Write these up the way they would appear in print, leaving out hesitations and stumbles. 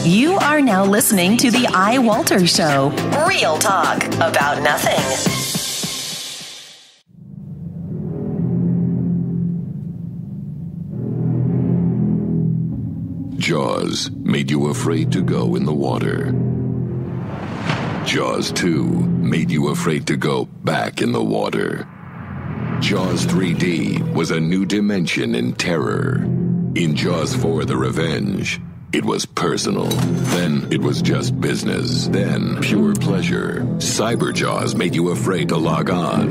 You are now listening to the iWalter Show. Real talk about nothing. Jaws made you afraid to go in the water. Jaws 2 made you afraid to go back in the water. Jaws 3D was a new dimension in terror. In Jaws 4: The Revenge, it was personal. Then it was just business. Then pure pleasure. Cyber Jaws made you afraid to log on.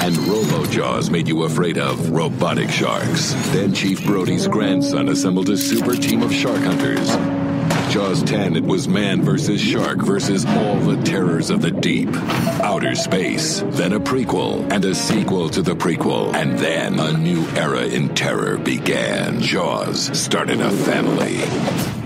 And Robo Jaws made you afraid of robotic sharks. Then Chief Brody's grandson assembled a super team of shark hunters. Jaws 10, it was man versus shark versus all the terrors of the deep. Outer space, then a prequel and a sequel to the prequel, and then a new era in terror began. Jaws started a family.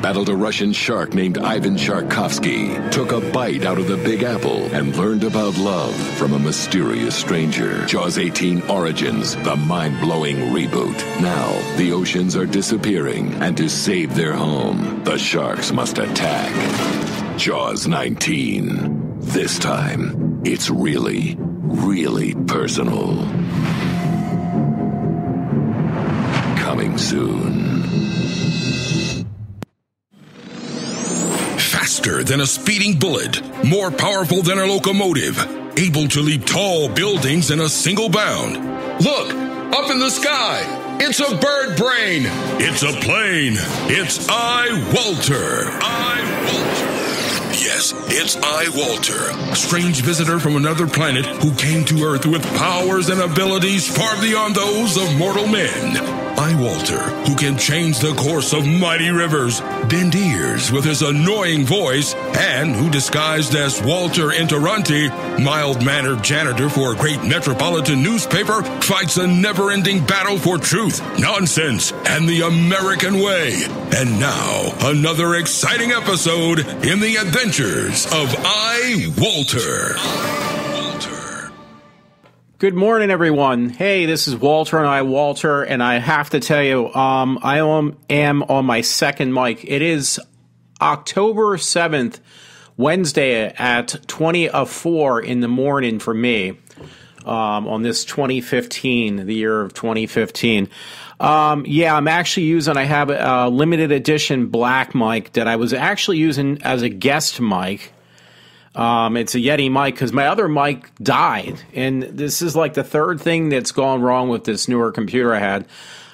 Battled a Russian shark named Ivan Sharkovsky, took a bite out of the Big Apple, and learned about love from a mysterious stranger. Jaws 18 Origins, the mind-blowing reboot. Now, the oceans are disappearing, and to save their home, the sharks must attack. Jaws 19. This time, it's really, really personal. Coming soon. Faster than a speeding bullet, more powerful than a locomotive, able to leap tall buildings in a single bound. Look, up in the sky, it's a bird brain, it's a plane, it's iWalter. Yes, it's iWalter, a strange visitor from another planet who came to Earth with powers and abilities far beyond those of mortal men. iWalter, who can change the course of mighty rivers, bend ears with his annoying voice, and who, disguised as Walter Interranti, mild-mannered janitor for a great metropolitan newspaper, fights a never-ending battle for truth, nonsense, and the American way. And now, another exciting episode in the adventures of iWalter. Good morning, everyone. Hey, this is Walter and iWalter, and I have to tell you, I am on my second mic. It is October 7th, Wednesday at 20:04 in the morning for me on this 2015, the year of 2015. I'm actually using, I have a limited edition black mic that I was actually using as a guest mic. It's a Yeti mic because my other mic died, and this is like the third thing that's gone wrong with this newer computer I had.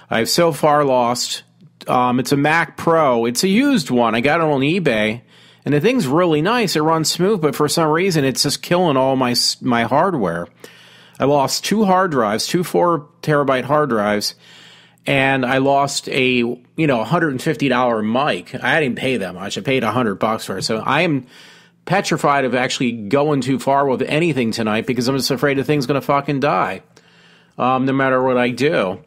I've so far lost. It's a Mac Pro. It's a used one. I got it on eBay, and the thing's really nice. It runs smooth, but for some reason, it's just killing all my hardware. I lost two hard drives, two 4 terabyte hard drives, and I lost a $150 mic. I didn't pay that much. I paid $100 for it, so I am petrified of actually going too far with anything tonight because I'm just afraid the thing's going to fucking die, no matter what I do.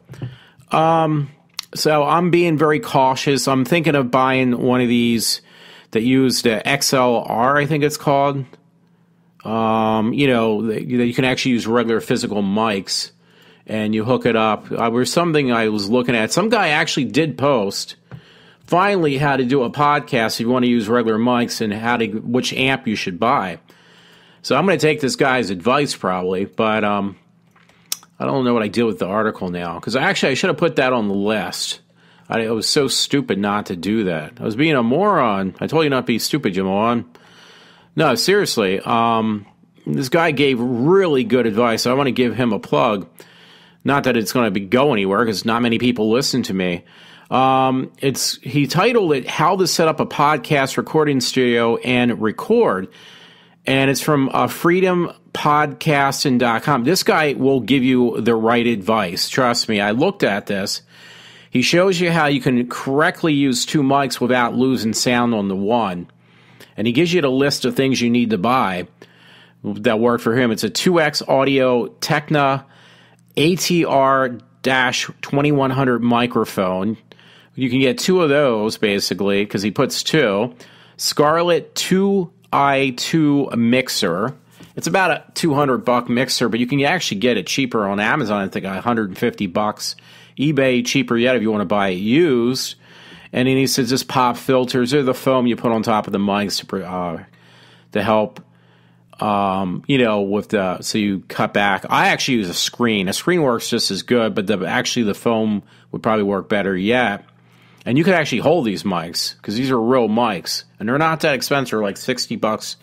So I'm being very cautious. I'm thinking of buying one of these that use the XLR, I think it's called. You can actually use regular physical mics, and you hook it up. There's something I was looking at. Some guy actually did post finally how to do a podcast if you want to use regular mics and which amp you should buy. So I'm going to take this guy's advice probably, but I don't know what I did with the article now, because I should have put that on the list. I was so stupid not to do that. I was being a moron. I told you not to be stupid, you moron. No, seriously. This guy gave really good advice. I want to give him a plug. Not that it's going to go anywhere, because not many people listen to me. He titled it "How to Set Up a Podcast Recording Studio and Record," and it's from freedompodcasting.com. This guy will give you the right advice. Trust me, I looked at this. He shows you how you can correctly use two mics without losing sound on the one, and he gives you the list of things you need to buy that work for him. It's a 2X Audio Techna ATR-2100 microphone. You can get two of those, basically, because he puts two. Scarlett 2i2 mixer. It's about a $200 mixer, but you can actually get it cheaper on Amazon. I think $150. eBay cheaper yet if you want to buy it used. And then he says this pop filters, they're the foam you put on top of the mics to help, with so you cut back. I actually use a screen. A screen works just as good, but the foam would probably work better yet. And you could actually hold these mics, because these are real mics. And they're not that expensive. They're like $60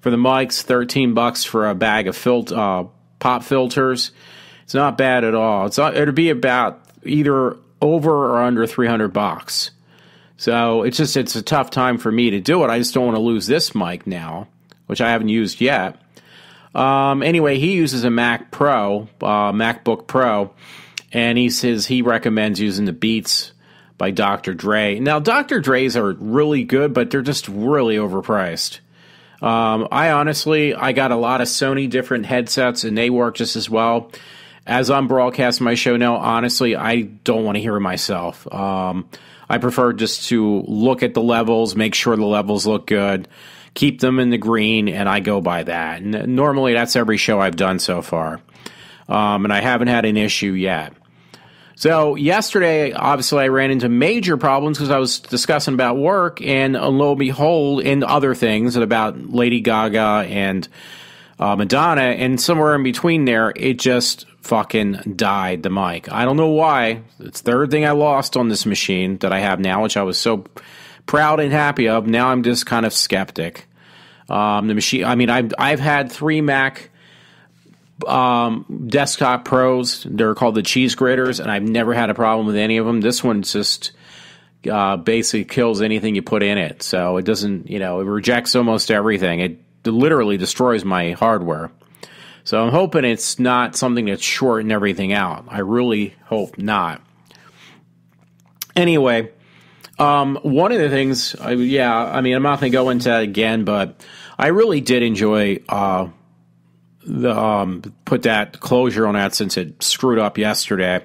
for the mics, $13 for a bag of pop filters. It's not bad at all. It'll be about either over or under $300. So it's a tough time for me to do it. I just don't want to lose this mic now, which I haven't used yet. Anyway, he uses a MacBook Pro, and he says he recommends using the Beats by Dr. Dre. Now, Dr. Dre's are really good, but they're just really overpriced. I got a lot of Sony different headsets, and they work just as well. As I'm broadcasting my show now, honestly, I don't want to hear it myself. I prefer just to look at the levels, make sure the levels look good, keep them in the green, and I go by that. And normally, that's every show I've done so far. And I haven't had an issue yet. So yesterday, obviously, I ran into major problems because I was discussing about work, and lo and behold, and other things about Lady Gaga and Madonna, and somewhere in between there, it just fucking died, the mic. I don't know why. It's the third thing I lost on this machine that I have now, which I was so proud and happy of. Now I'm just kind of skeptic. The machine, I've had 3 Mac desktop pros. They're called the cheese graters, and I've never had a problem with any of them. This one just basically kills anything you put in it. So it doesn't, it rejects almost everything. It literally destroys my hardware. So I'm hoping it's not something that's shorting everything out. I really hope not. Anyway, one of the things, I'm not going to go into that again, but I really did enjoy put that closure on that since it screwed up yesterday.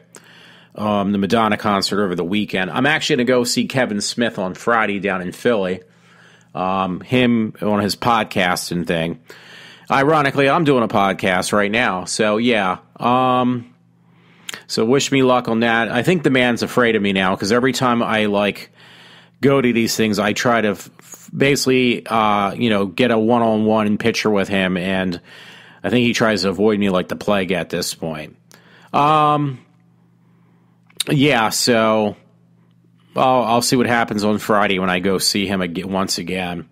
The Madonna concert over the weekend. I'm actually going to go see Kevin Smith on Friday down in Philly. Him on his podcast and thing. Ironically, I'm doing a podcast right now. So, yeah. So wish me luck on that. I think the man's afraid of me now because every time I, go to these things, I try to basically, get a one-on-one picture with him, and I think he tries to avoid me like the plague at this point. So I'll see what happens on Friday when I go see him once again.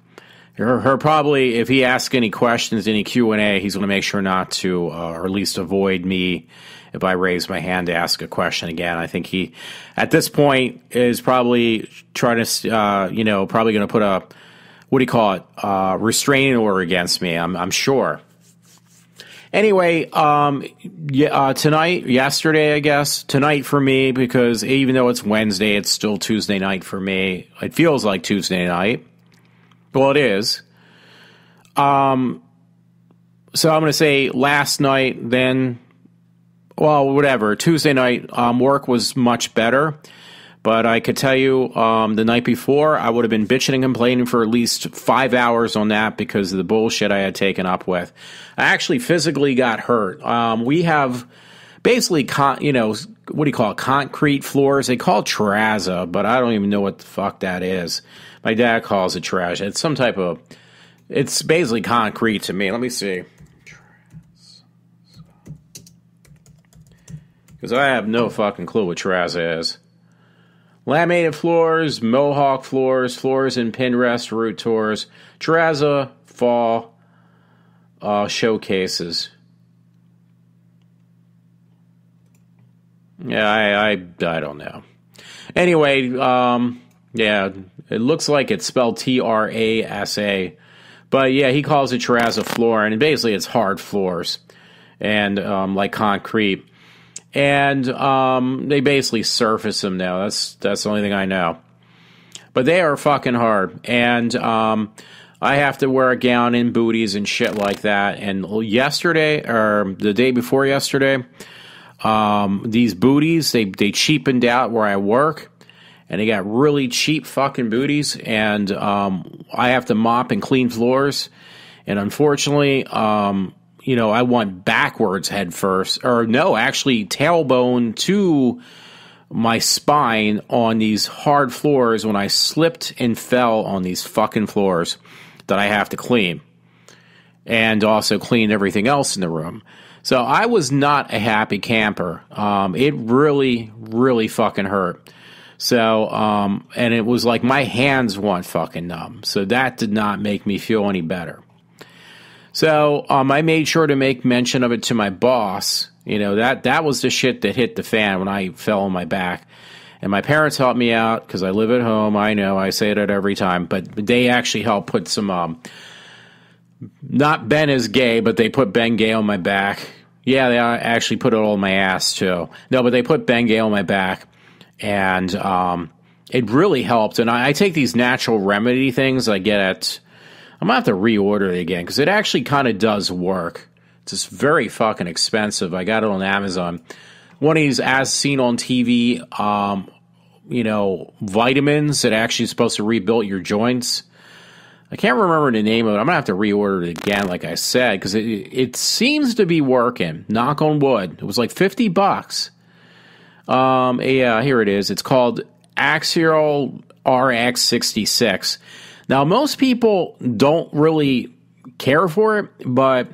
Her probably, if he asks any questions, any Q&A, he's going to make sure not to, or at least avoid me if I raise my hand to ask a question again. I think he, at this point, is probably trying to, probably going to put a, restraining order against me, I'm sure. Anyway, yesterday, I guess, tonight for me, because even though it's Wednesday, it's still Tuesday night for me. It feels like Tuesday night. Well, it is. So I'm going to say last night, then, whatever. Tuesday night, work was much better. But I could tell you the night before, I would have been bitching and complaining for at least 5 hours on that because of the bullshit I had taken up with. I actually physically got hurt. We have basically, concrete floors. They call it terrazzo, but I don't even know what the fuck that is. My dad calls it terrazzo. It's some type of, it's basically concrete to me. Let me see. Because I have no fucking clue what terrazzo is. Laminated floors, Mohawk floors, floors in pin rest, root tours, terrazzo, fall, showcases. Yeah, I don't know. Anyway, it looks like it's spelled Trasa. But yeah, he calls it terrazzo floor, and basically it's hard floors and like concrete. And they basically surface them now. That's the only thing I know. But they are fucking hard. And I have to wear a gown and booties and shit like that. And yesterday, or the day before yesterday, these booties, they cheapened out where I work. And they got really cheap fucking booties. And I have to mop and clean floors. And unfortunately, I went backwards head first. Or no, actually tailbone to my spine on these hard floors when I slipped and fell on these fucking floors that I have to clean, and also clean everything else in the room. So I was not a happy camper. It really, really fucking hurt. So, and it was like my hands went fucking numb. So that did not make me feel any better. So I made sure to make mention of it to my boss. You know, that was the shit that hit the fan when I fell on my back. And my parents helped me out because I live at home. I know, I say that every time. But they actually helped put some, not Ben is gay, but they put Ben Gay on my back. Yeah, they actually put it all on my ass, too. No, but they put Ben Gay on my back. And it really helped. And I take these natural remedy things I get at... I'm going to have to reorder it again because it actually kind of does work. It's just very fucking expensive. I got it on Amazon. One of these as seen on TV, vitamins that actually is supposed to rebuild your joints. I can't remember the name of it. I'm going to have to reorder it again, like I said, because it seems to be working. Knock on wood. It was like $50. Yeah, here it is. It's called Axial RX66. Now, most people don't really care for it, but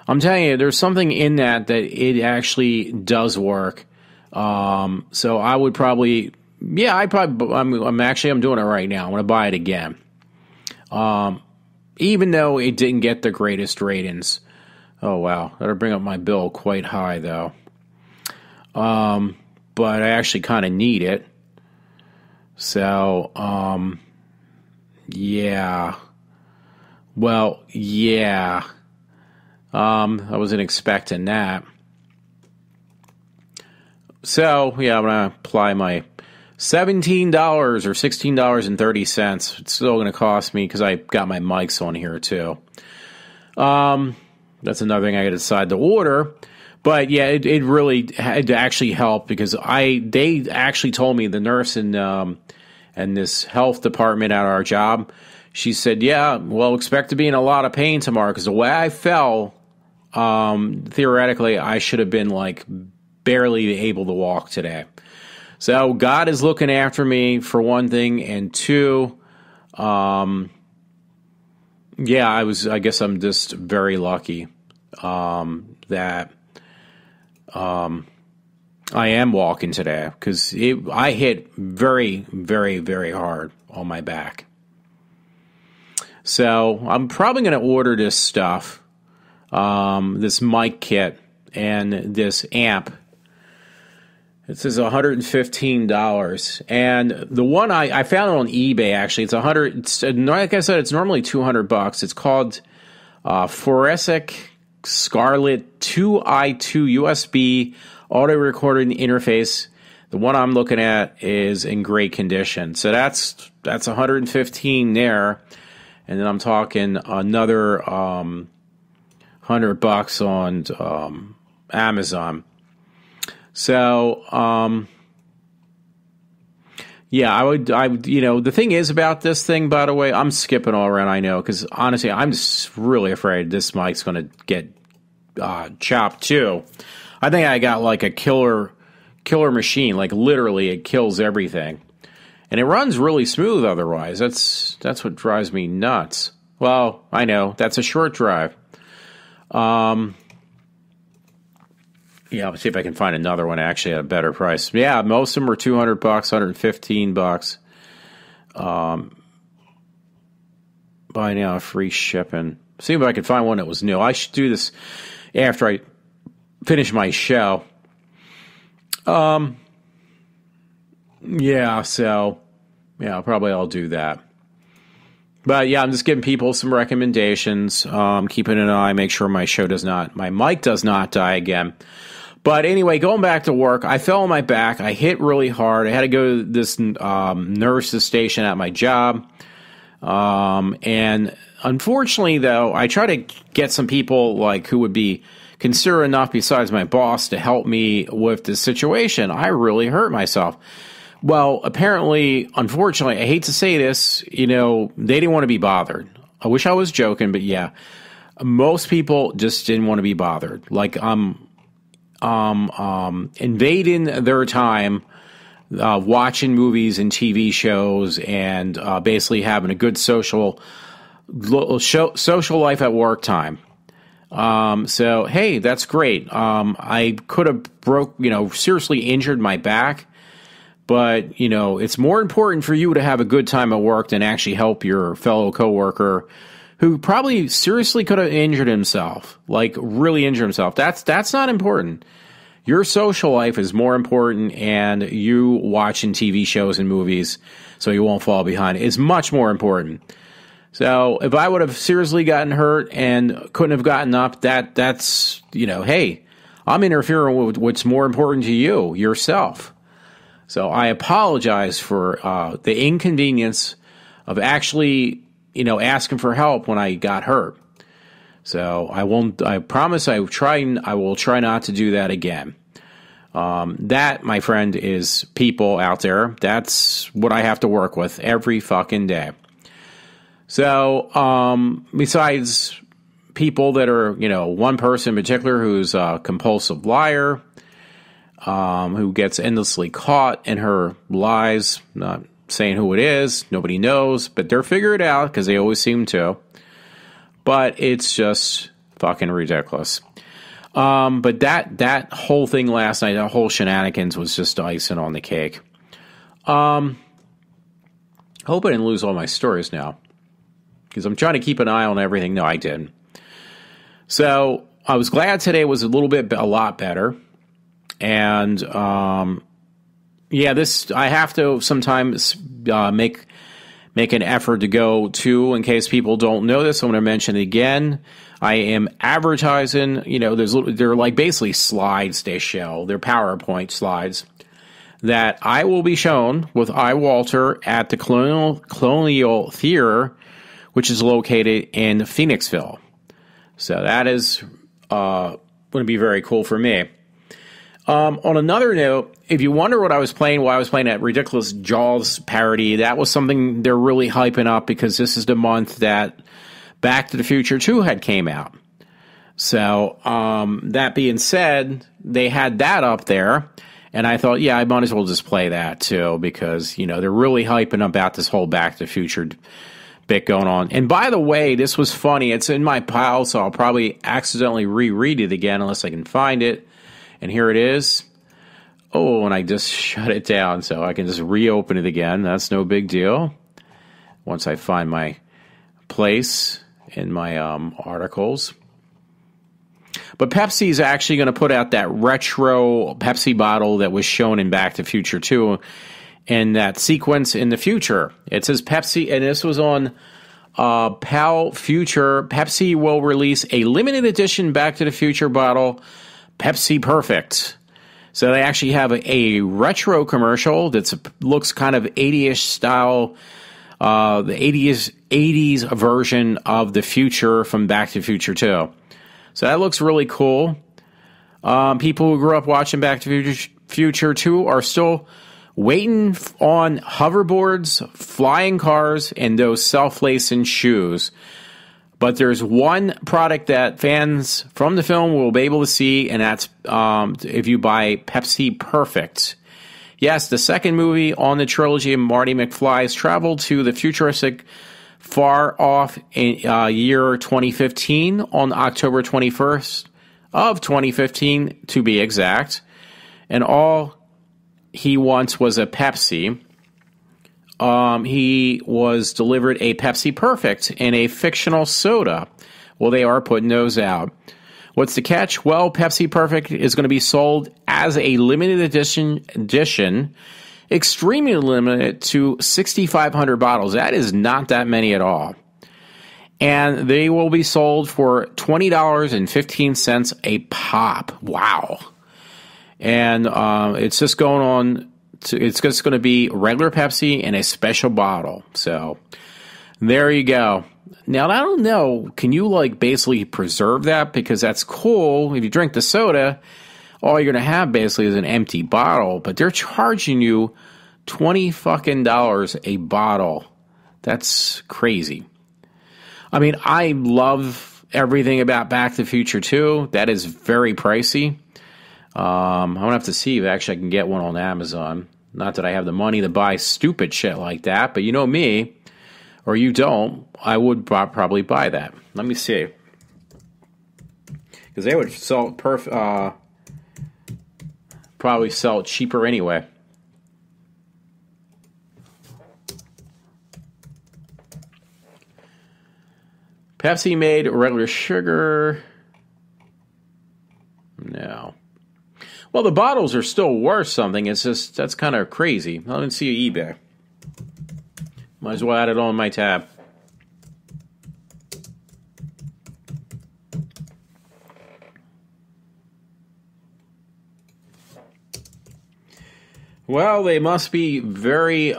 I'm telling you, there's something in that it actually does work. So I would probably, I'm doing it right now. I'm going to buy it again. Even though it didn't get the greatest ratings. Oh, wow. That'll bring up my bill quite high, though. But I actually kind of need it. So, yeah. Well, yeah. I wasn't expecting that. So, yeah, I'm going to apply my $17 or $16.30. It's still going to cost me because I got my mics on here, too. That's another thing I got to decide to order. But, yeah, it really had to actually help because they actually told me, the nurse in this health department at our job, she said, yeah, well, expect to be in a lot of pain tomorrow because the way I fell, theoretically, I should have been, like, barely able to walk today. So God is looking after me, for one thing, and two, I guess I'm just very lucky that I am walking today because I hit very, very, very hard on my back. So I'm probably going to order this stuff, this mic kit and this amp. It says $115, and the one I found it on eBay. Actually, it's $100. Like I said, it's normally $200. It's called Foresic Scarlett 2i2 USB audio recording interface. The one I'm looking at is in great condition, so that's $115 there, and then I'm talking another $100 on Amazon. So, yeah, I would, the thing is about this thing, by the way, I'm skipping all around, I know, because honestly, I'm just really afraid this mic's going to get chopped too. I think I got like a killer machine, like literally it kills everything. And it runs really smooth otherwise. That's what drives me nuts. Well, I know, that's a short drive. Yeah, let's see if I can find another one actually at a better price. Yeah, most of them are $200, $115. Buy now, free shipping. See if I can find one that was new. I should do this after I finish my show. Yeah, so yeah, probably I'll do that. But yeah, I'm just giving people some recommendations. Keeping an eye, make sure my mic does not die again. But anyway, going back to work, I fell on my back. I hit really hard. I had to go to this nurse's station at my job. And unfortunately, though, I try to get some people like who would be considerate enough besides my boss to help me with this situation. I really hurt myself. Well, apparently, unfortunately, I hate to say this, they didn't want to be bothered. I wish I was joking, but yeah, most people just didn't want to be bothered. Like, invading their time watching movies and TV shows and basically having a good social life at work time. So, hey, that's great. I could have seriously injured my back, but, it's more important for you to have a good time at work than actually help your fellow coworker who probably seriously could have injured himself, like really injured himself. That's not important. Your social life is more important, and you watching TV shows and movies so you won't fall behind is much more important. So if I would have seriously gotten hurt and couldn't have gotten up, that's hey, I'm interfering with what's more important to you, yourself. So I apologize for the inconvenience of actually, asking for help when I got hurt. So I promise I will try not to do that again. That, my friend, is people out there. That's what I have to work with every fucking day. So, besides people that are, one person in particular who's a compulsive liar, who gets endlessly caught in her lies, not saying who it is, nobody knows, but they're figuring it out because they always seem to. But it's just fucking ridiculous. But that whole thing last night, that whole shenanigans was just icing on the cake. Hope I didn't lose all my stories now, because I'm trying to keep an eye on everything. No, I didn't. So I was glad today was a lot better. And, I have to sometimes make an effort to go to, in case people don't know this. I'm going to mention it again. I am advertising, they're like basically slides they show. They're PowerPoint slides that I will be shown with iWalter at the Colonial Theater, which is located in Phoenixville. So that is going to be very cool for me. On another note, if you wonder what I was playing while I was playing that ridiculous Jaws parody, that was something they're really hyping up because this is the month that Back to the Future 2 had came out. So, that being said, they had that up there, and I thought, I might as well just play that too, because, they're really hyping about this whole Back to the Future bit going on. And by the way, this was funny. It's in my pile, so I'll probably accidentally reread it again unless I can find it. And here it is. Oh, and I just shut it down, so I can just reopen it again. That's no big deal. Once I find my place in my articles. But Pepsi is actually going to put out that retro Pepsi bottle that was shown in Back to the Future 2 in that sequence in the future. It says Pepsi, and this was on Pal Future. Pepsi will release a limited edition Back to the Future bottle, Pepsi Perfect. So they actually have a retro commercial that looks kind of 80-ish style, the 80s version of the future from Back to the Future 2. So that looks really cool. People who grew up watching Back to the Future 2 are still waiting on hoverboards, flying cars, and those self-lacing shoes. But there's one product that fans from the film will be able to see, and that's if you buy Pepsi Perfect. Yes, the second movie on the trilogy of Marty McFly's travel to the futuristic far off in year 2015 on October 21st of 2015, to be exact. And all he wants was a Pepsi. He was delivered a Pepsi Perfect and a fictional soda. Well, they are putting those out. What's the catch? Well, Pepsi Perfect is going to be sold as a limited edition, extremely limited to 6,500 bottles. That is not that many at all. And they will be sold for $20.15 a pop. Wow. And it's just going on. It's just going to be regular Pepsi in a special bottle. So there you go. Now, I don't know. Can you basically preserve that? Because that's cool. If you drink the soda, all you're going to have basically is an empty bottle. But they're charging you $20 a bottle. That's crazy. I mean, I love everything about Back to the Future 2. That is very pricey. I'm going to have to see if actually I can get one on Amazon. Not that I have the money to buy stupid shit like that, but you know me, or you don't, I would probably buy that. Let me see. Because they would sell it probably sell it cheaper anyway. Pepsi made regular sugar. No. Well, the bottles are still worth something. It's just, that's kind of crazy. Let me see eBay. Might as well add it on my tab. Well, they must be very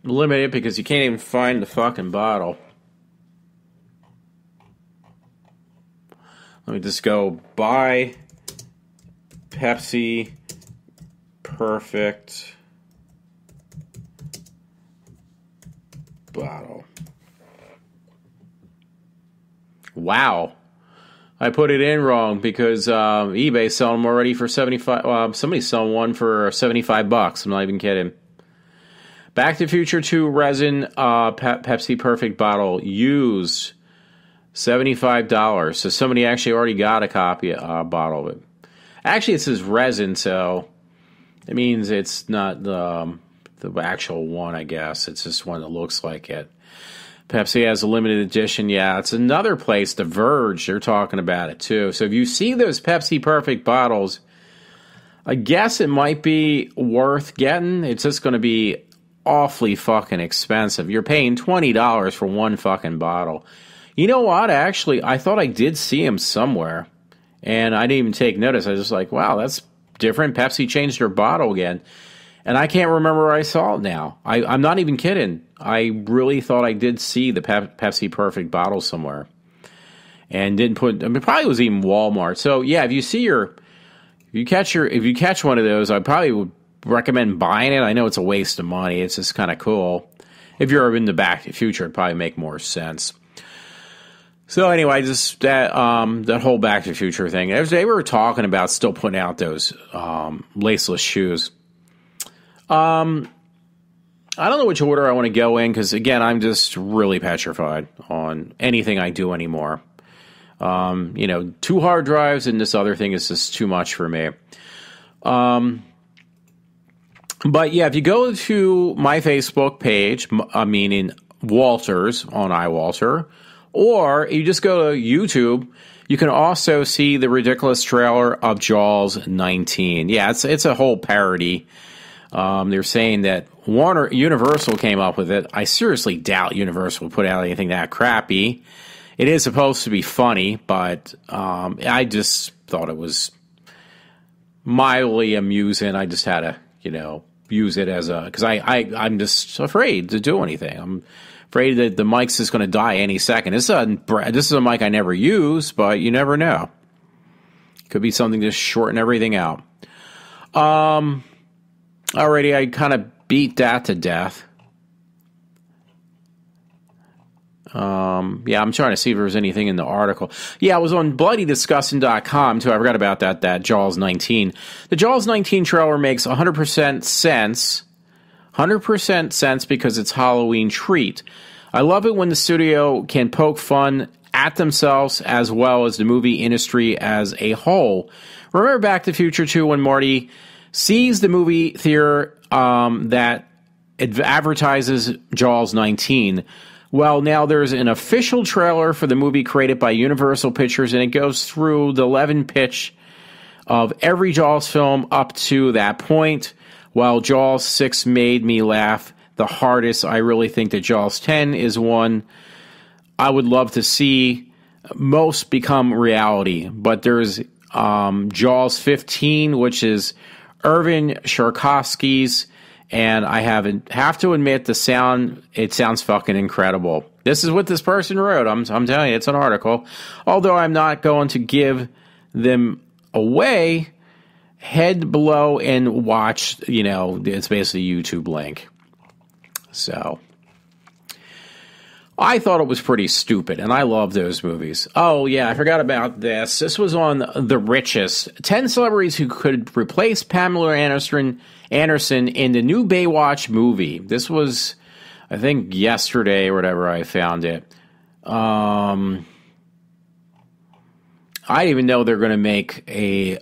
limited because you can't even find the fucking bottle. Let me just go buy Pepsi Perfect bottle. Wow. I put it in wrong because eBay's selling them already for 75. Somebody's selling one for $75. I'm not even kidding. Back to the Future 2 resin Pepsi Perfect bottle used $75. So somebody actually already got a bottle of it. Actually, it says resin, so it means it's not the actual one, I guess. It's just one that looks like it. Pepsi has a limited edition. Yeah, it's another place, The Verge, they're talking about it too. So if you see those Pepsi Perfect bottles, I guess it might be worth getting. It's just going to be awfully fucking expensive. You're paying $20 for one fucking bottle. You know what? Actually, I thought I did see him somewhere, and I didn't even take notice. I was just like, wow, that's different. Pepsi changed their bottle again. And I can't remember where I saw it now. I'm not even kidding. I really thought I did see the Pepsi Perfect bottle somewhere. And didn't put, I mean, it probably was even Walmart. So, yeah, if you catch one of those, I probably would recommend buying it. I know it's a waste of money. It's just kind of cool. If you're in the Back to the Future, it'd probably make more sense. So anyway, just that whole Back to the Future thing. They were talking about still putting out those laceless shoes. I don't know which order I want to go in because, again, I'm just really petrified on anything I do anymore. 2 hard drives and this other thing is just too much for me. But yeah, if you go to my Facebook page, meaning Walters on iWalter, or you just go to YouTube, you can also see the ridiculous trailer of Jaws 19. Yeah, it's a whole parody. They're saying that Universal came up with it. I seriously doubt Universal would put out anything that crappy. It is supposed to be funny, but I just thought it was mildly amusing. I just had to, use it as because I'm just afraid to do anything. I'm afraid that the mic's just going to die any second. This is a mic I never use, but you never know. Could be something to shorten everything out. Alrighty, I kind of beat that to death. Yeah, I'm trying to see if there was anything in the article. Yeah, I was on bloodydisgusting.com too. I forgot about that Jaws 19. The Jaws 19 trailer makes 100% sense. 100% sense because it's Halloween treat. I love it when the studio can poke fun at themselves as well as the movie industry as a whole. Remember Back to the Future 2 when Marty sees the movie theater that advertises Jaws 19. Well, now there's an official trailer for the movie created by Universal Pictures, and it goes through the 11 pitch of every Jaws film up to that point. While Jaws 6 made me laugh the hardest, I really think that Jaws 10 is one I would love to see most become reality. But there's Jaws 15, which is Irvin Sharkovsky's, and I have to admit it sounds fucking incredible. This is what this person wrote. I'm telling you, it's an article. Although I'm not going to give them away, head below and watch, it's basically a YouTube link. So, I thought it was pretty stupid, and I love those movies. Oh, yeah, I forgot about this. This was on The Richest. 10 celebrities who could replace Pamela Anderson in the new Baywatch movie. This was, I think, yesterday or whatever I found it. I didn't even know they're going to make a,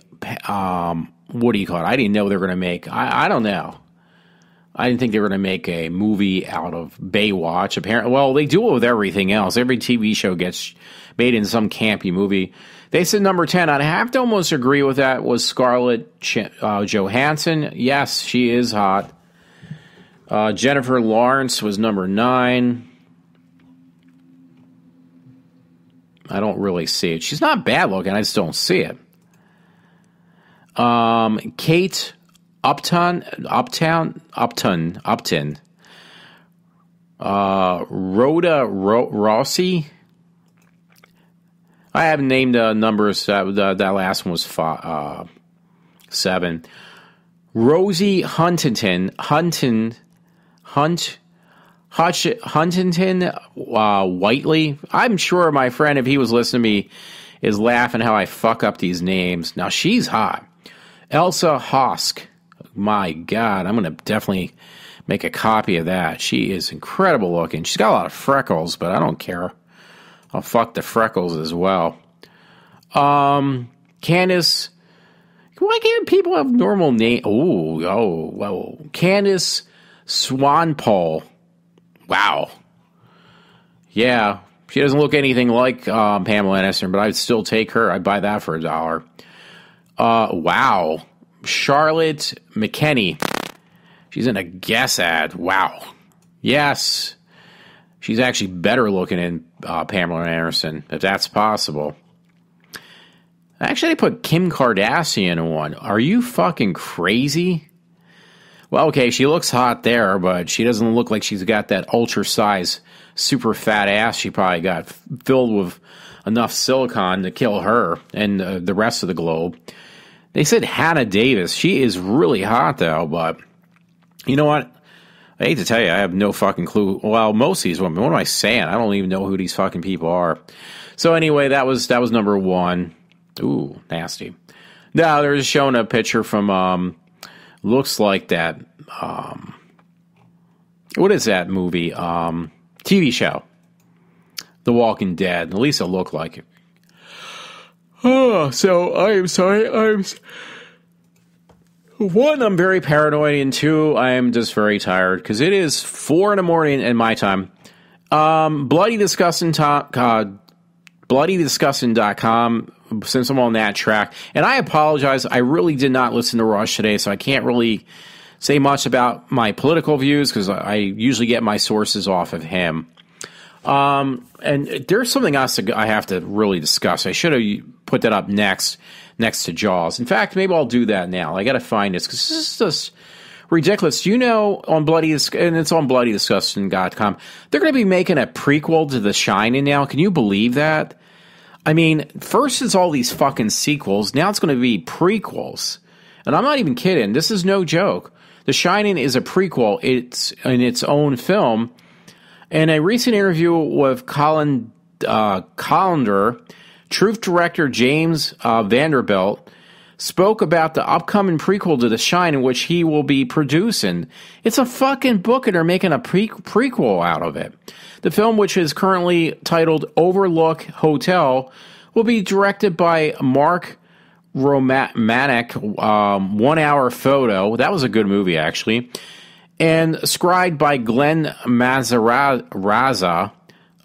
what do you call it? I didn't know they were going to make, I don't know. I didn't think they were going to make a movie out of Baywatch. Apparently, well, they do it with everything else. Every TV show gets made in some campy movie. They said number 10. I'd have to almost agree with that. Was Scarlett Johansson? Yes, she is hot. Jennifer Lawrence was number 9. I don't really see it. She's not bad looking. I just don't see it. Kate Upton, Rhoda Rossi. I haven't named numbers. That last one was 7. Rosie Huntington, Whiteley. I'm sure my friend, if he was listening to me, is laughing how I fuck up these names. Now she's hot. Elsa Hosk. My God, I'm going to definitely make a copy of that. She is incredible looking. She's got a lot of freckles, but I don't care. I'll fuck the freckles as well. Candace. Why can't people have normal names? Oh. Candace Swanpole. Wow. Yeah, she doesn't look anything like Pamela Anderson, but I'd still take her. I'd buy that for $1. Wow. Charlotte McKenney. She's in a Guess ad. Wow. Yes. She's actually better looking than Pamela Anderson, if that's possible. Actually, I put Kim Kardashian in one. Are you fucking crazy? Well, okay, she looks hot there, but she doesn't look like she's got that ultra-size, super fat ass she probably got filled with enough silicone to kill her and the rest of the globe. They said Hannah Davis. She is really hot, though, but you know what? I hate to tell you, I have no fucking clue. Well, most of these women, what am I saying? I don't even know who these fucking people are. So anyway, that was number 1. Ooh, nasty. Now, they're just showing a picture from, looks like that, what is that movie? TV show. The Walking Dead. At least it looked like it. Oh, so I am sorry. One, I'm very paranoid, and 2, I am just very tired because it is 4 a.m. in my time. BloodyDisgusting.com, since I'm on that track. And I apologize. I really did not listen to Rush today, so I can't really say much about my political views because I usually get my sources off of him. And there's something else I have to really discuss. I should have put that up next to Jaws. In fact, maybe I'll do that now. I got to find this because this is just ridiculous. You know, and it's on BloodyDisgusting.com, they're going to be making a prequel to The Shining now. Can you believe that? I mean, first it's all these fucking sequels. Now it's going to be prequels. And I'm not even kidding. This is no joke. The Shining is a prequel. It's in its own film. In a recent interview with Colin Callender, Truth director James Vanderbilt spoke about the upcoming prequel to The Shining, which he will be producing. It's a fucking book, and they're making a prequel out of it. The film, which is currently titled Overlook Hotel, will be directed by Mark Romanek, 1 Hour Photo. That was a good movie, actually. And scribed by Glenn Mazaraza,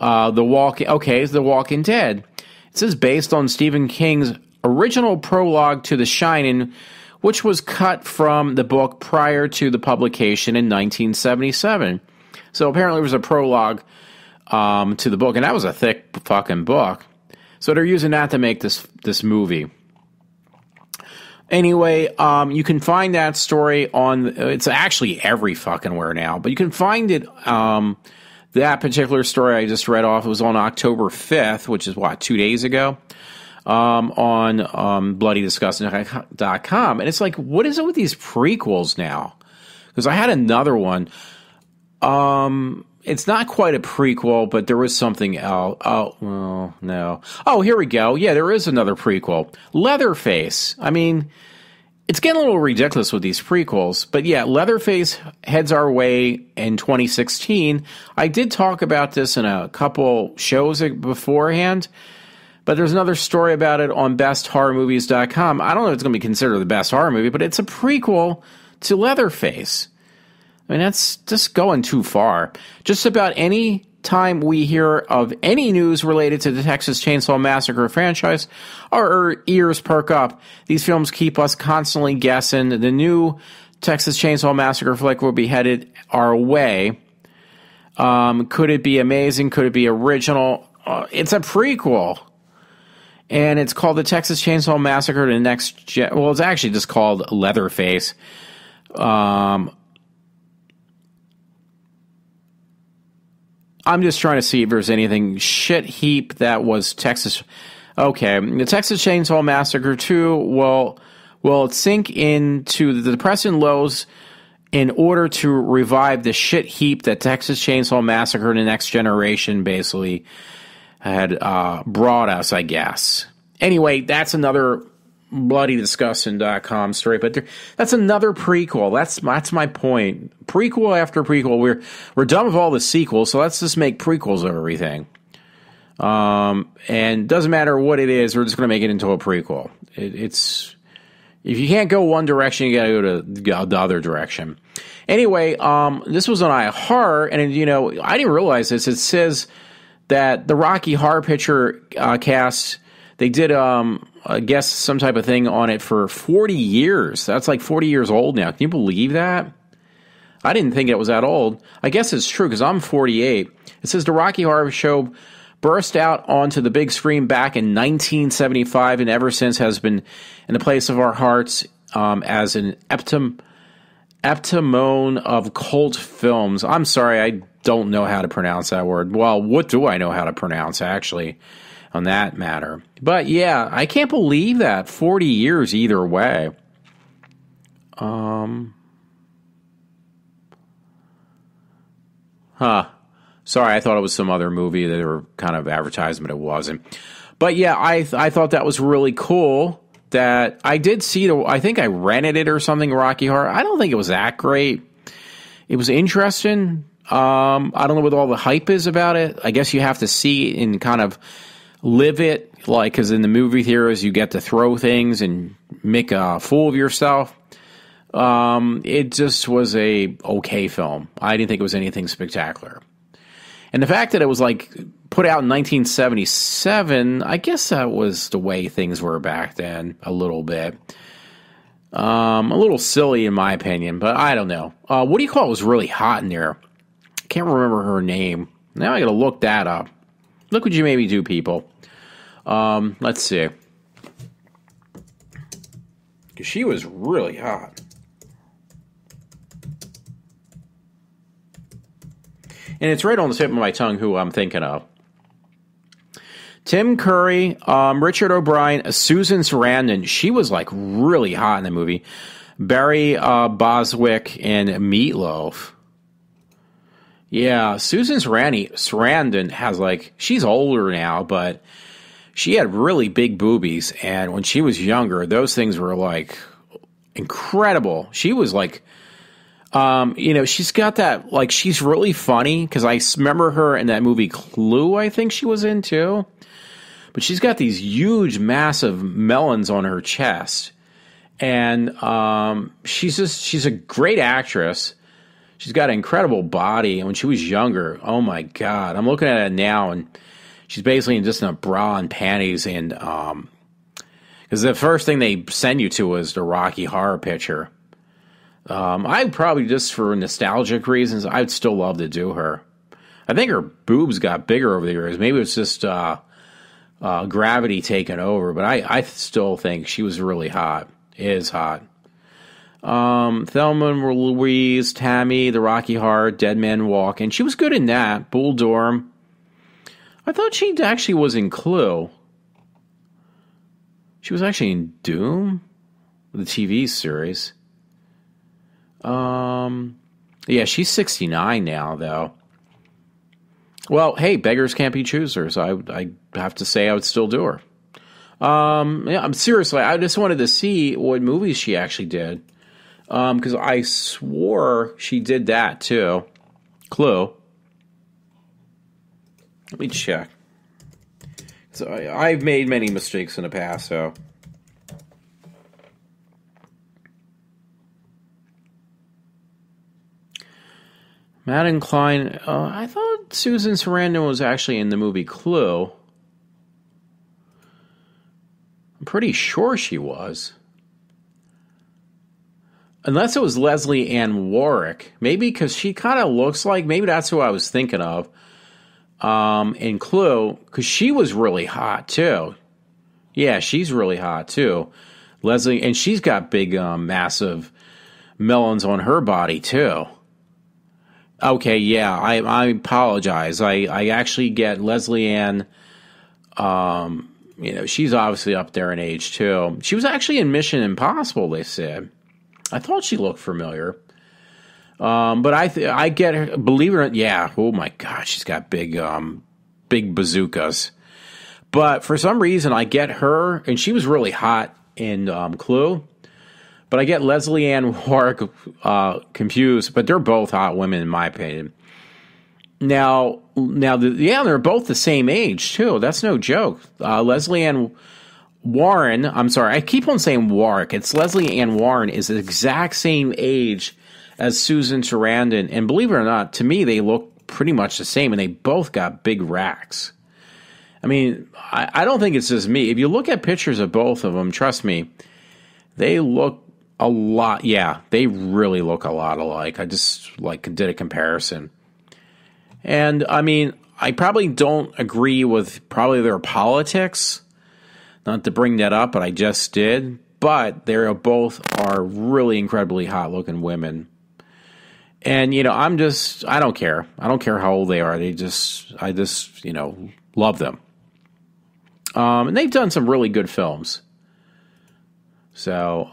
The Walking Dead. It says based on Stephen King's original prologue to The Shining, which was cut from the book prior to the publication in 1977. So apparently there was a prologue to the book, and that was a thick fucking book. So they're using that to make this movie. Anyway, you can find that story it's actually every fucking where now, but you can find it, that particular story I just read off, it was on October 5th, which is 2 days ago, on BloodyDisgusting.com. And it's like, what is it with these prequels now? Because I had another one. it's not quite a prequel, but there was something else. Oh, well, no. Oh, here we go. Yeah, there is another prequel. Leatherface. I mean, it's getting a little ridiculous with these prequels, but yeah, Leatherface heads our way in 2016. I did talk about this in a couple shows beforehand, but there's another story about it on besthorrormovies.com. I don't know if it's going to be considered the best horror movie, but it's a prequel to Leatherface. I mean, that's just going too far. Just about any time we hear of any news related to the Texas Chainsaw Massacre franchise, our ears perk up. These films keep us constantly guessing. The new Texas Chainsaw Massacre flick will be headed our way. Could it be amazing? Could it be original? It's a prequel. And it's called the Texas Chainsaw Massacre the Next Well, it's actually just called Leatherface. I'm just trying to see if there's anything shit heap that was Texas. Okay, the Texas Chainsaw Massacre 2 will sink into the depressing lows in order to revive the shit heap that Texas Chainsaw Massacre the Next Generation basically had brought us, I guess. Anyway, that's another bloodydisgusting.com story, but that's another prequel. That's my point. Prequel after prequel. We're done with all the sequels, so let's just make prequels of everything. And doesn't matter what it is, we're just going to make it into a prequel. It's if you can't go one direction, you got to go to the other direction. Anyway, this was on iHorror, and I didn't realize this. It says that the Rocky Horror Picture Cast, they did I guess some type of thing on it for 40 years. That's like 40 years old now. Can you believe that? I didn't think it was that old. I guess it's true because I'm 48. It says the Rocky Horror Show burst out onto the big screen back in 1975 and ever since has been in the place of our hearts as an epitome of cult films. I'm sorry, I don't know how to pronounce that word. Well, what do I know how to pronounce, actually, on that matter? But yeah, I can't believe that. 40 years either way. Sorry, I thought it was some other movie that they were kind of advertising, but it wasn't. But yeah, I thought that was really cool that I did see I think I rented it or something, Rocky Horror. I don't think it was that great. It was interesting. I don't know what all the hype is about it. I guess you have to see it and kind of live it, like, because in the movie theaters you get to throw things and make a fool of yourself. It just was a okay film. I didn't think it was anything spectacular. And the fact that it was like put out in 1977, I guess that was the way things were back then a little bit. A little silly in my opinion, but I don't know. What do you call it was really hot in there? I can't remember her name. Now I got to look that up. Look what you made me do, people. Let's see. Because she was really hot. And it's right on the tip of my tongue who I'm thinking of. Tim Curry, Richard O'Brien, Susan Sarandon. She was like really hot in the movie. Barry Boswick and Meatloaf. Yeah, Susan Sarandon has she's older now, but she had really big boobies. And when she was younger, those things were incredible. She was she's got that, she's really funny, because I remember her in that movie Clue, I think she was in too. But she's got these huge, massive melons on her chest. And she's a great actress. She's got an incredible body. And when she was younger, oh my God, I'm looking at it now, and she's basically just in a bra and panties. And because the first thing they send you to is the Rocky Horror Picture. I'd probably, just for nostalgic reasons, I'd still love to do her. I think her boobs got bigger over the years. Maybe it's just gravity taking over, but I still think she was really hot. Is hot. Thelma and Louise, Tammy, The Rocky Horror, Dead Man Walk, and she was good in that. Bull Durham. I thought she actually was in Clue. She was actually in Doom, the TV series. Yeah, she's 69 now, though. Well, hey, beggars can't be choosers. I have to say I would still do her. Yeah, I'm seriously, I just wanted to see what movies she actually did. Because I swore she did that too. Clue. Let me check. So I've made many mistakes in the past, so. Madeline Klein, I thought Susan Sarandon was actually in the movie Clue. I'm pretty sure she was. Unless it was Leslie Ann Warwick. Maybe because she kind of looks like, maybe that's who I was thinking of. In Clue, because she was really hot too. Yeah, she's really hot too. Leslie, and she's got big, massive melons on her body too. Okay, yeah, I apologize. I actually get Leslie Ann. She's obviously up there in age too. She was actually in Mission Impossible, they said. I thought she looked familiar. But I get her, believe it or not, yeah, oh my God, she's got big bazookas. But for some reason, I get her, and she was really hot in Clue. But I get Leslie Ann Warwick confused, but they're both hot women in my opinion. Now, they're both the same age too. That's no joke. Leslie Ann Warren, I'm sorry, I keep on saying Warwick. It's Leslie Ann Warren is the exact same age as Susan Sarandon, and believe it or not, to me they look pretty much the same, and they both got big racks. I mean, I don't think it's just me. If you look at pictures of both of them, trust me, they look a lot. Yeah, they really look a lot alike. I just did a comparison, and I mean, I probably don't agree with probably their politics. Not to bring that up, but I just did. But they both are really incredibly hot looking women. And, I don't care. I don't care how old they are. I just, love them. And they've done some really good films. So,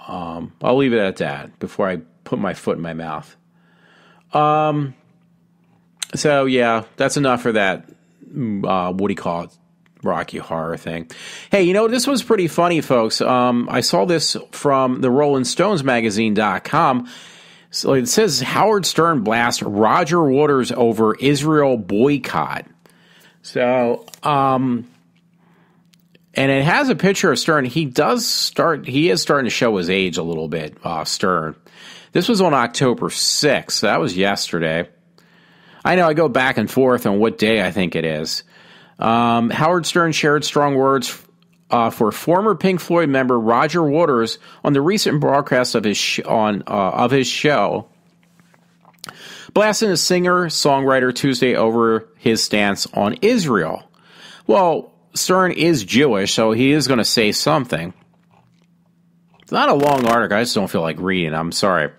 I'll leave it at that before I put my foot in my mouth. So, yeah, that's enough for that, what do you call it? Rocky Horror thing. Hey, this was pretty funny, folks. I saw this from the RollingStonesMagazine.com. So it says Howard Stern blasts Roger Waters over Israel boycott. So, and it has a picture of Stern. He is starting to show his age a little bit, Stern. This was on October 6th. So that was yesterday. I know I go back and forth on what day I think it is. Howard Stern shared strong words for former Pink Floyd member Roger Waters on the recent broadcast of his show, blasting the singer-songwriter Tuesday over his stance on Israel. Well, Stern is Jewish, so he is going to say something. It's not a long article. I just don't feel like reading. I'm sorry.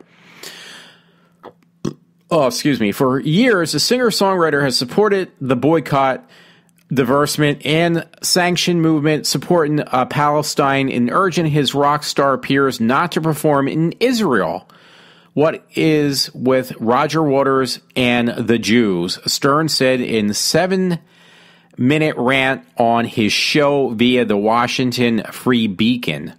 Oh, excuse me. For years, the singer-songwriter has supported the boycott, divestment, and sanction movement supporting Palestine and urging his rock star peers not to perform in Israel. What is with Roger Waters and the Jews? Stern said in a 7-minute rant on his show via the Washington Free Beacon.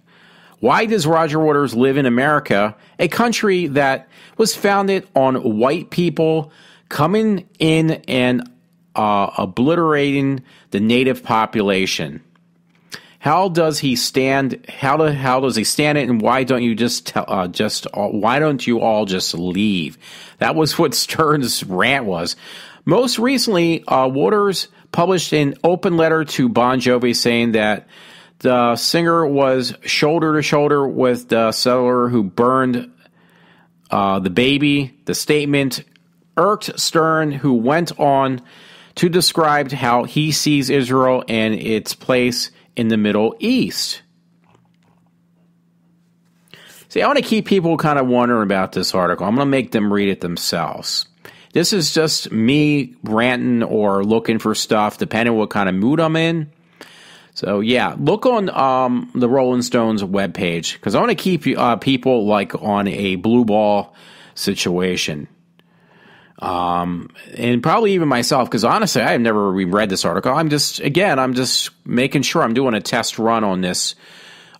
Why does Roger Waters live in America, a country that was founded on white people coming in and obliterating the native population? How does he stand? How does he stand it? And why don't you why don't you all just leave? That was what Stern's rant was. Most recently, Waters published an open letter to Bon Jovi saying that the singer was shoulder to shoulder with the settler who burned the baby. The statement irked Stern, who went on to describe how he sees Israel and its place in the Middle East. See, I want to keep people kind of wondering about this article. I'm going to make them read it themselves. This is just me ranting or looking for stuff, depending on what kind of mood I'm in. So, yeah, look on the Rolling Stones webpage, because I want to keep people like on a blue ball situation. And probably even myself, because honestly, I have never reread this article. I'm just making sure I'm doing a test run on this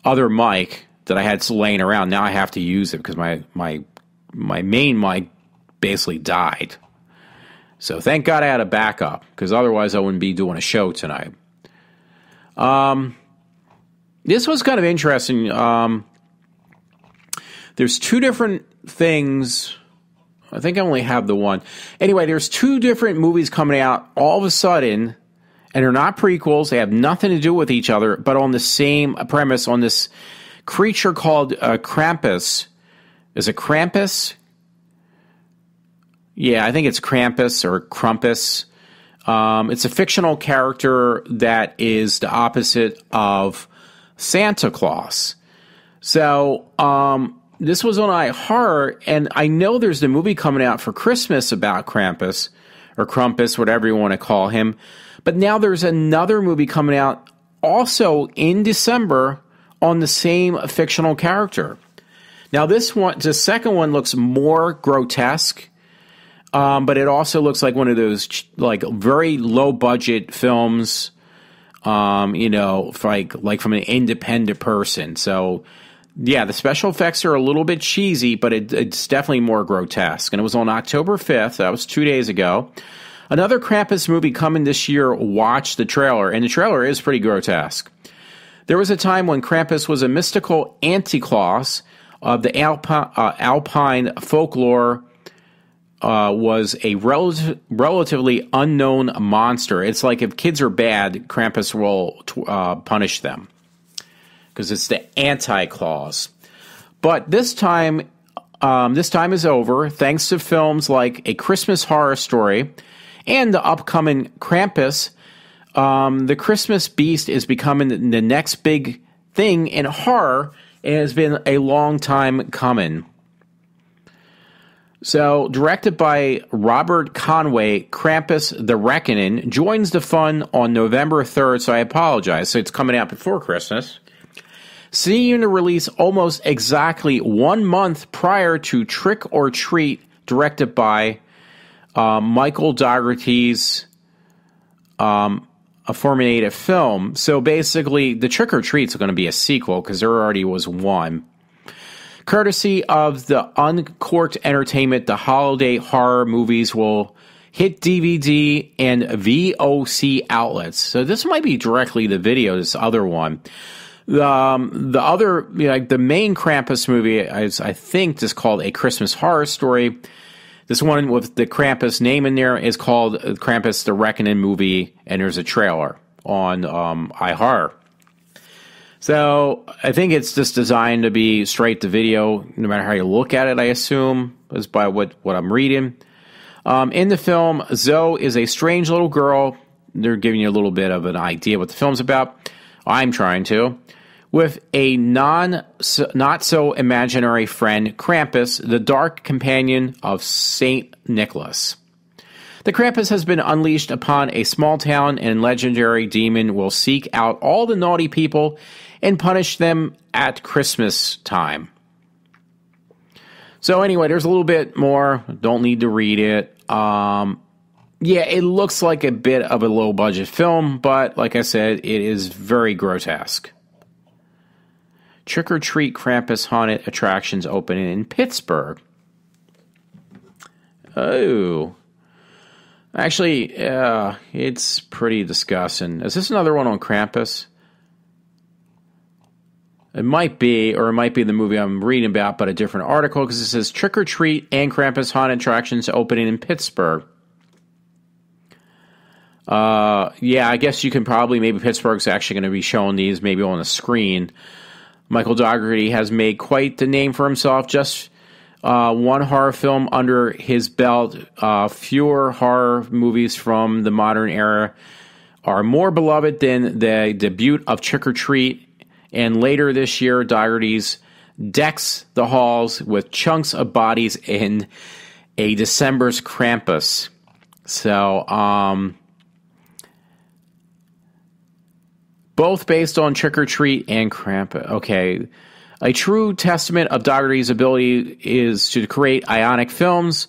other mic that I had laying around. Now I have to use it because my main mic basically died. So thank God I had a backup, because otherwise I wouldn't be doing a show tonight. This was kind of interesting. There's two different things. I think I only have the one. Anyway, there's two different movies coming out all of a sudden, and they're not prequels. They have nothing to do with each other, but on the same premise, on this creature called Krampus. Is it Krampus? Yeah, I think it's Krampus or Krampus. It's a fictional character that is the opposite of Santa Claus. So, this was on iHeart, and I know there's the movie coming out for Christmas about Krampus, or Krampus, whatever you want to call him. But now there's another movie coming out also in December on the same fictional character. Now this one, the second one looks more grotesque, but it also looks like one of those like very low budget films, like from an independent person. So yeah, the special effects are a little bit cheesy, but it's definitely more grotesque. And it was on October 5th. That was 2 days ago. Another Krampus movie coming this year. Watch the trailer. And the trailer is pretty grotesque. There was a time when Krampus was a mystical anti-Claus of the Alpine folklore, was a relatively unknown monster. It's like if kids are bad, Krampus will punish them, because it's the anti-Claus. But this time is over, thanks to films like A Christmas Horror Story and the upcoming Krampus. The Christmas Beast is becoming the next big thing in horror, and it has been a long time coming. So, directed by Robert Conway, Krampus the Reckoning joins the fun on November 3rd, so I apologize. So it's coming out before Christmas. Seeing the release almost exactly 1 month prior to Trick or Treat, directed by Michael Dougherty's aforementioned film. So basically, the Trick or Treat's going to be a sequel, because there already was one. Courtesy of the Uncorked Entertainment, the holiday horror movies will hit DVD and VOC outlets. So this might be directly the video, this other one. The other, the main Krampus movie is, I think, just called A Christmas Horror Story. This one with the Krampus name in there is called Krampus the Reckoning movie, and there's a trailer on iHeart. So I think it's just designed to be straight to video, no matter how you look at it, I assume, is by what I'm reading. In the film, Zoe is a strange little girl. They're giving you a little bit of an idea what the film's about. I'm trying to. With a not-so-imaginary friend, Krampus, the dark companion of St. Nicholas. The Krampus has been unleashed upon a small town, and legendary demon will seek out all the naughty people and punish them at Christmas time. So anyway, there's a little bit more. Don't need to read it. It looks like a bit of a low-budget film, but like I said, it is very grotesque. Trick or Treat Krampus Haunted Attractions opening in Pittsburgh. Oh. Actually, it's pretty disgusting. Is this another one on Krampus? It might be, or it might be the movie I'm reading about, but a different article, because it says Trick or Treat and Krampus Haunted Attractions opening in Pittsburgh. I guess you can probably, maybe Pittsburgh's actually going to be showing these maybe on the screen. Michael Dougherty has made quite the name for himself. Just one horror film under his belt. Fewer horror movies from the modern era are more beloved than the debut of Trick or Treat. And later this year, Dougherty's decks the halls with chunks of bodies in a December's Krampus. So, both based on Trick or Treat and Krampus. Okay. A true testament of Dougherty's ability is to create ionic films.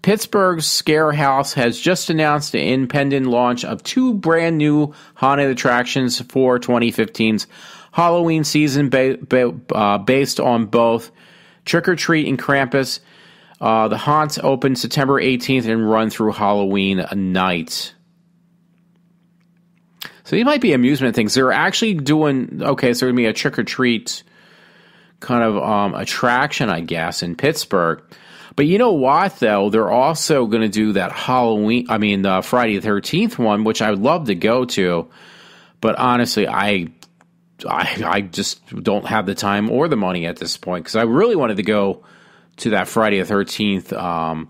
Pittsburgh's Scare House has just announced the impending launch of 2 brand new haunted attractions for 2015's Halloween season based on both Trick or Treat and Krampus. The haunts open September 18th and run through Halloween night. So these might be amusement things. They're actually doing, okay, so there's going to be a Trick or Treat kind of attraction, I guess, in Pittsburgh. But you know what, though? They're also going to do that Friday the 13th one, which I would love to go to. But honestly, I just don't have the time or the money at this point, because I really wanted to go to that Friday the 13th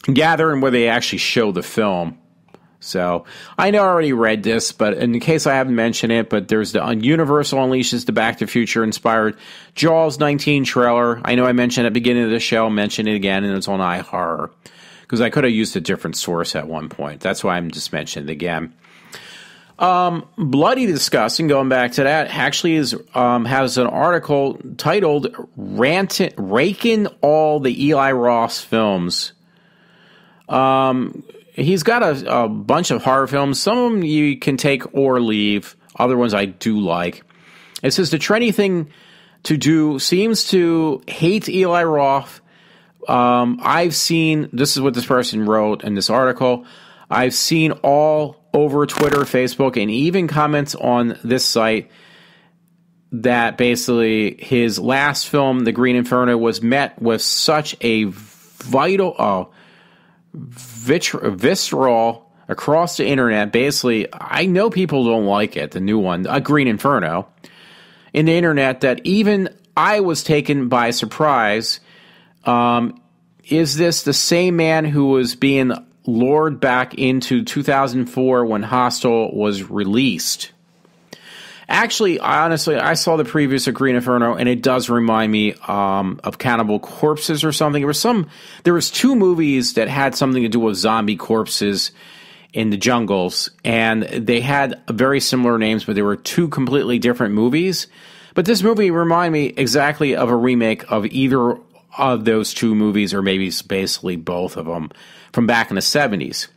gathering where they actually show the film. So I know I already read this, but in case I haven't mentioned it, but there's the Universal Unleashes the Back to the Future inspired Jaws 19 trailer. I know I mentioned at the beginning of the show, mentioned it again, and it's on iHorror, because I could have used a different source at one point. That's why I'm just mentioning it again. Bloody Disgusting, going back to that, actually has an article titled Raking All the Eli Roth Films. He's got a bunch of horror films. Some of them you can take or leave. Other ones I do like. It says the trendy thing to do seems to hate Eli Roth. I've seen, this is what this person wrote in this article, I've seen all over Twitter, Facebook, and even comments on this site that basically his last film, The Green Inferno, was met with such a visceral across the internet. Basically, I know people don't like it, the new one, A Green Inferno, in the internet, that even I was taken by surprise. Is this the same man who was being lured back into 2004 when Hostel was released? Actually, honestly, I saw the previous Green Inferno, and it does remind me of Cannibal Corpses or something. There was 2 movies that had something to do with zombie corpses in the jungles, and they had very similar names, but they were 2 completely different movies. But this movie reminded me exactly of a remake of either of those 2 movies, or maybe basically both of them, from back in the 70s.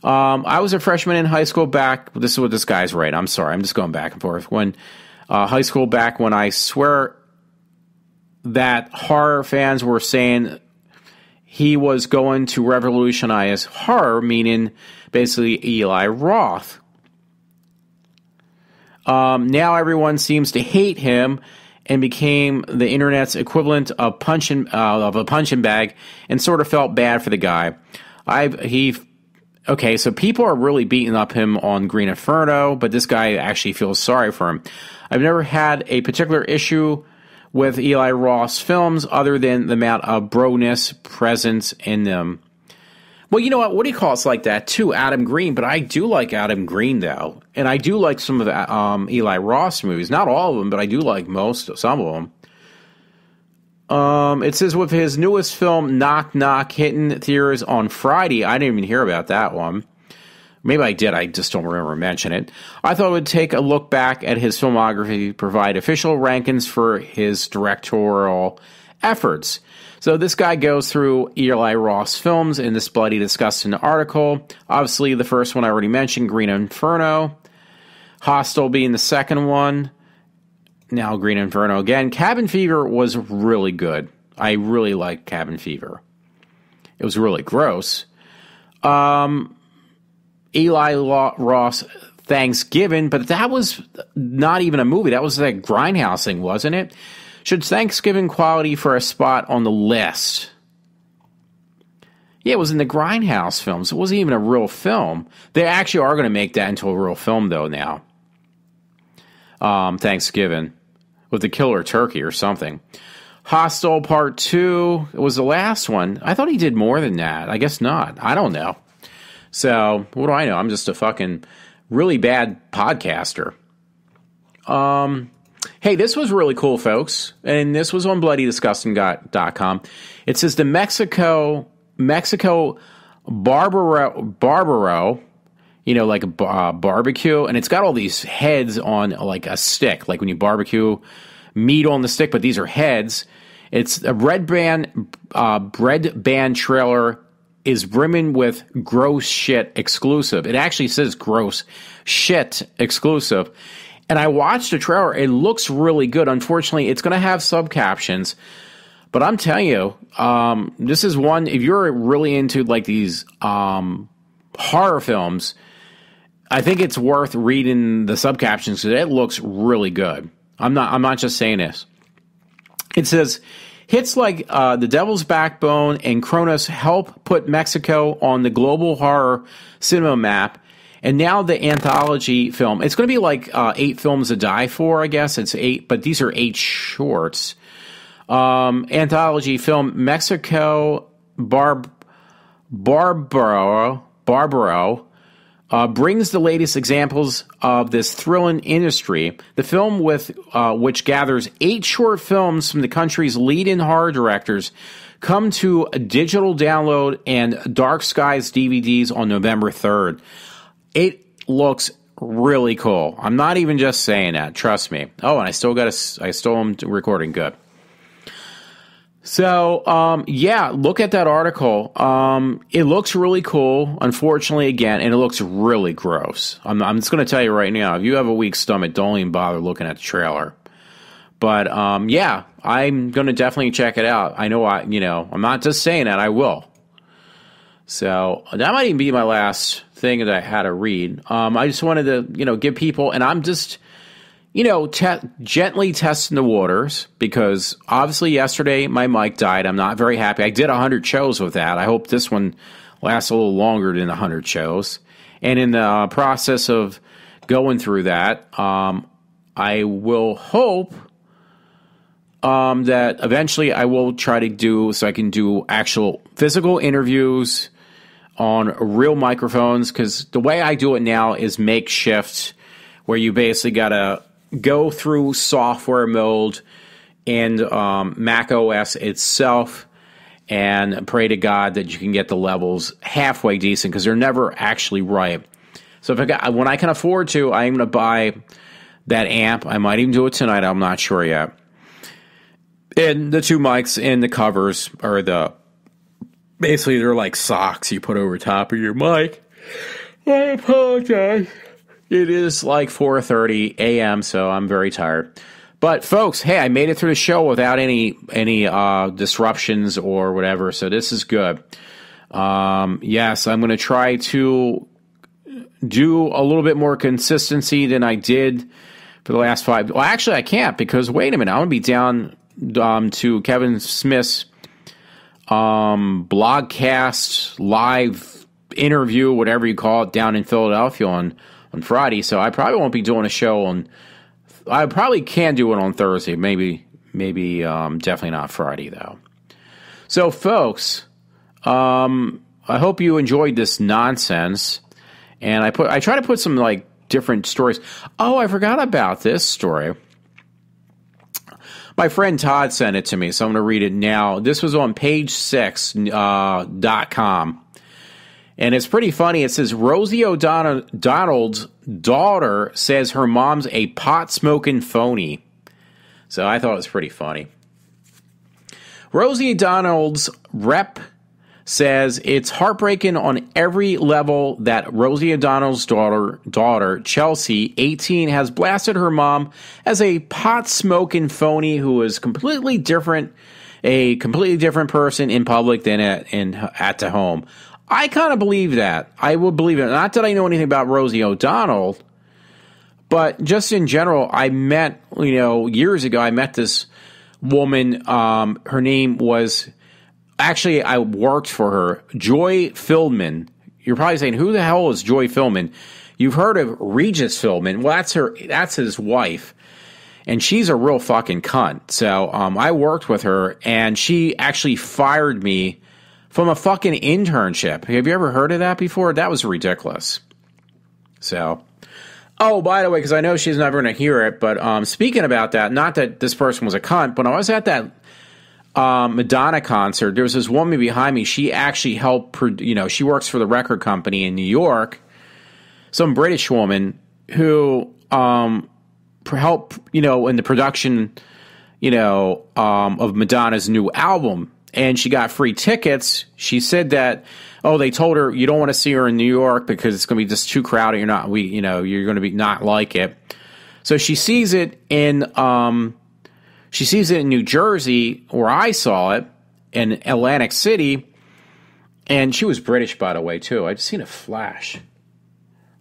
I was a freshman in high school back, this is what this guy's right, I'm sorry, I'm just going back and forth, when high school back when I swear that horror fans were saying he was going to revolutionize horror, meaning basically Eli Roth. Now everyone seems to hate him and became the internet's equivalent of a punching bag, and sort of felt bad for the guy. Okay, so people are really beating up him on Green Inferno, but this guy actually feels sorry for him. I've never had a particular issue with Eli Roth's films other than the amount of bro-ness present in them. Well, you know what? What do you call it's like that too? Adam Green, but I do like Adam Green though, and I do like some of the Eli Roth's movies. Not all of them, but I do like some of them. It says with his newest film, Knock Knock, hitting theaters on Friday. I didn't even hear about that one. Maybe I did. I just don't remember mentioning it. I thought I would take a look back at his filmography, provide official rankings for his directorial efforts. So this guy goes through Eli Roth's films in this Bloody Disgusting article. Obviously, the first one I already mentioned, Green Inferno. Hostel being the second one. Now Green Inferno again. Cabin Fever was really good. I really liked Cabin Fever. It was really gross. Eli Roth's Thanksgiving, but that was not even a movie. That was that Grindhouse thing, wasn't it? Should Thanksgiving quality for a spot on the list? Yeah, it was in the Grindhouse films. It wasn't even a real film. They actually are going to make that into a real film, though, now. Thanksgiving. With the killer turkey or something. Hostel Part 2. It was the last one. I thought he did more than that. I guess not. I don't know. So, what do I know? I'm just a fucking really bad podcaster. Hey, this was really cool, folks. And this was on bloodydisgusting.com. It says the Mexico Barbaro, you know, like a barbecue. And it's got all these heads on like a stick. Like when you barbecue meat on the stick, but these are heads. It's a red band trailer is brimming with gross shit exclusive. It actually says gross shit exclusive. And I watched the trailer. It looks really good. Unfortunately, it's going to have subcaptions. But I'm telling you, this is one, if you're really into like these horror films, I think it's worth reading the subcaptions because it looks really good. I'm not just saying this. It says, hits like The Devil's Backbone and Kronos help put Mexico on the global horror cinema map. And now the anthology film, it's going to be like 8 films to die for, I guess. It's 8, but these are 8 shorts. Anthology film Mexico Barbaro brings the latest examples of this thrilling industry. The film, which gathers 8 short films from the country's leading horror directors, come to a digital download and Dark Skies DVDs on November 3rd. It looks really cool. I'm not even just saying that. Trust me. Oh, and I still am recording good. So, yeah, look at that article. It looks really cool, unfortunately, again, and it looks really gross. I'm just going to tell you right now, if you have a weak stomach, don't even bother looking at the trailer. But, yeah, I'm going to definitely check it out. I know I'm not just saying that, I will. So, that might even be my last thing that I had to read. I just wanted to, give people, and I'm just, gently testing the waters, because obviously yesterday my mic died. I'm not very happy. I did 100 shows with that. I hope this one lasts a little longer than 100 shows. And in the process of going through that, I will hope that eventually I will try to do, so I can do actual physical interviews on real microphones, because the way I do it now is makeshift, where you basically got to go through software mode and Mac OS itself and pray to God that you can get the levels halfway decent, because they're never actually right. So when I can afford to, I'm going to buy that amp. I might even do it tonight. I'm not sure yet. And the 2 mics and the covers are basically they're like socks you put over top of your mic. I apologize. It is like 4:30 a.m., so I'm very tired. But folks, hey, I made it through the show without any disruptions or whatever, so this is good. Yes, I'm going to try to do a little bit more consistency than I did for the last 5. Well, actually, I can't, because wait a minute, I'm going to be down to Kevin Smith's blogcast live interview, whatever you call it, down in Philadelphia on Friday. So I probably won't be doing a show I probably can do it on Thursday. Maybe definitely not Friday though. So folks, I hope you enjoyed this nonsense. And I try to put some like different stories. Oh, I forgot about this story. My friend Todd sent it to me, so I'm going to read it now. This was on page6.com. And it's pretty funny. It says, Rosie O'Donnell's daughter says her mom's a pot-smoking phony. So I thought it was pretty funny. Rosie O'Donnell's rep says it's heartbreaking on every level that Rosie O'Donnell's daughter, Chelsea, 18, has blasted her mom as a pot-smoking phony who is a completely different person in public than at the home. I kind of believe that. I would believe it. Not that I know anything about Rosie O'Donnell, but just in general, I met, years ago, I met this woman. Her name was... Actually, I worked for her, Joy Fillman. You're probably saying, who the hell is Joy Fillman? You've heard of Regis Fillman. Well, that's his wife. And she's a real fucking cunt. So I worked with her, and she actually fired me from a fucking internship. Have you ever heard of that before? That was ridiculous. So, oh, by the way, because I know she's never going to hear it, but speaking about that, not that this person was a cunt, but I was at that Madonna concert. There was this woman behind me. She actually helped, she works for the record company in New York. Some British woman who helped, in the production, of Madonna's new album, and she got free tickets. She said that, they told her you don't want to see her in New York because it's going to be just too crowded. You're going to be not like it. So she sees it in New Jersey, where I saw it, in Atlantic City, and she was British, by the way, too. I just seen a flash.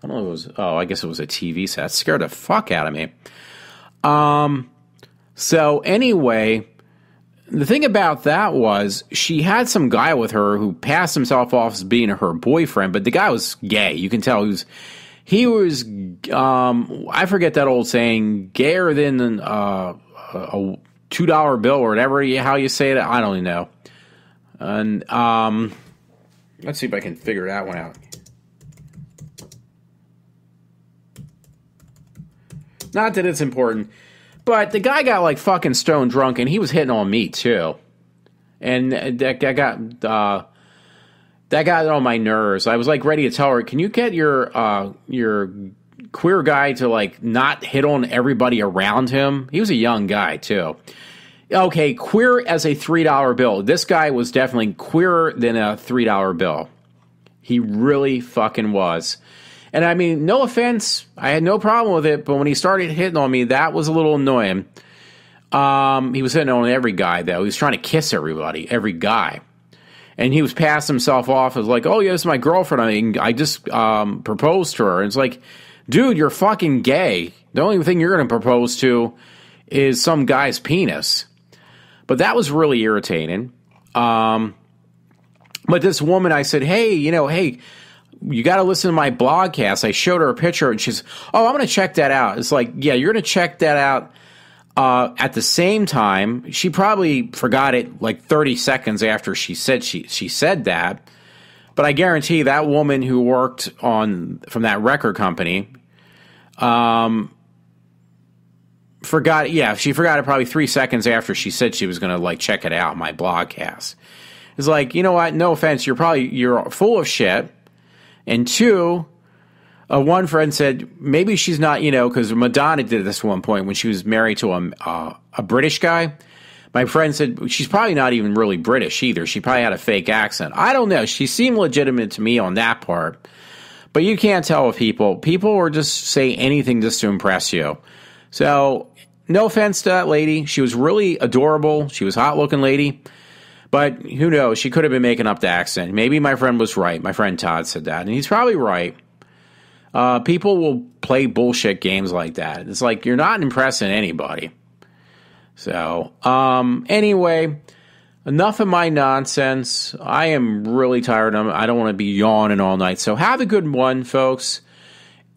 I don't know if it was. I guess it was a TV set. It scared the fuck out of me. So anyway, the thing about that was she had some guy with her who passed himself off as being her boyfriend, but the guy was gay. You can tell he was I forget that old saying, gayer than a $2 bill or whatever, how you say it. I don't even know. And let's see if I can figure that one out. Not that it's important, but the guy got like fucking stone drunk, and he was hitting on me too, and that got on my nerves. I was like ready to tell her, "Can you get your queer guy to like not hit on everybody around him?" He was a young guy too. Okay, queer as a $3 bill. This guy was definitely queerer than a $3 bill. He really fucking was. And I mean, no offense, I had no problem with it, but when he started hitting on me, that was a little annoying. He was hitting on every guy, though. He was trying to kiss everybody, every guy. And he was passing himself off as like, oh, yeah, this is my girlfriend. I just proposed to her. And it's like, dude, you're fucking gay. The only thing you're going to propose to is some guy's penis. But that was really irritating. But this woman, I said, hey, you got to listen to my blogcast. I showed her a picture, and she's, I'm going to check that out. It's like, yeah, you're going to check that out. At the same time, she probably forgot it like 30 seconds after she said she said that. But I guarantee that woman who worked from that record company, forgot. Yeah, she forgot it probably 3 seconds after she said she was going to like check it out. My blogcast. It's like, you know what? No offense, you're full of shit. And two, one friend said maybe she's not, because Madonna did this at one point when she was married to a British guy. My friend said she's probably not even really British either. She probably had a fake accent. I don't know. She seemed legitimate to me on that part. But you can't tell with people. People will just say anything just to impress you. So no offense to that lady. She was really adorable. She was a hot-looking lady. But who knows? She could have been making up the accent. Maybe my friend was right. My friend Todd said that, and he's probably right. People will play bullshit games like that. It's like you're not impressing anybody. So, anyway, enough of my nonsense. I am really tired. I don't want to be yawning all night. So have a good one, folks.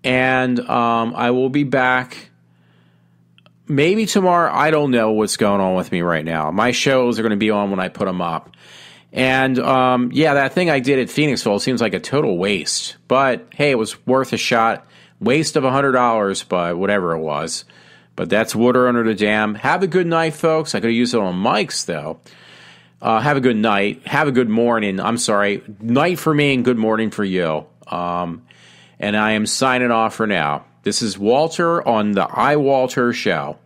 And I will be back. Maybe tomorrow. I don't know what's going on with me right now. My shows are going to be on when I put them up. And, that thing I did at Phoenixville seems like a total waste. But, hey, it was worth a shot. Waste of $100, but whatever it was. But that's water under the dam. Have a good night, folks. I could have used it on mics, though. Have a good night. Have a good morning. I'm sorry. Night for me and good morning for you. And I am signing off for now. This is Walter on the iWalter Show.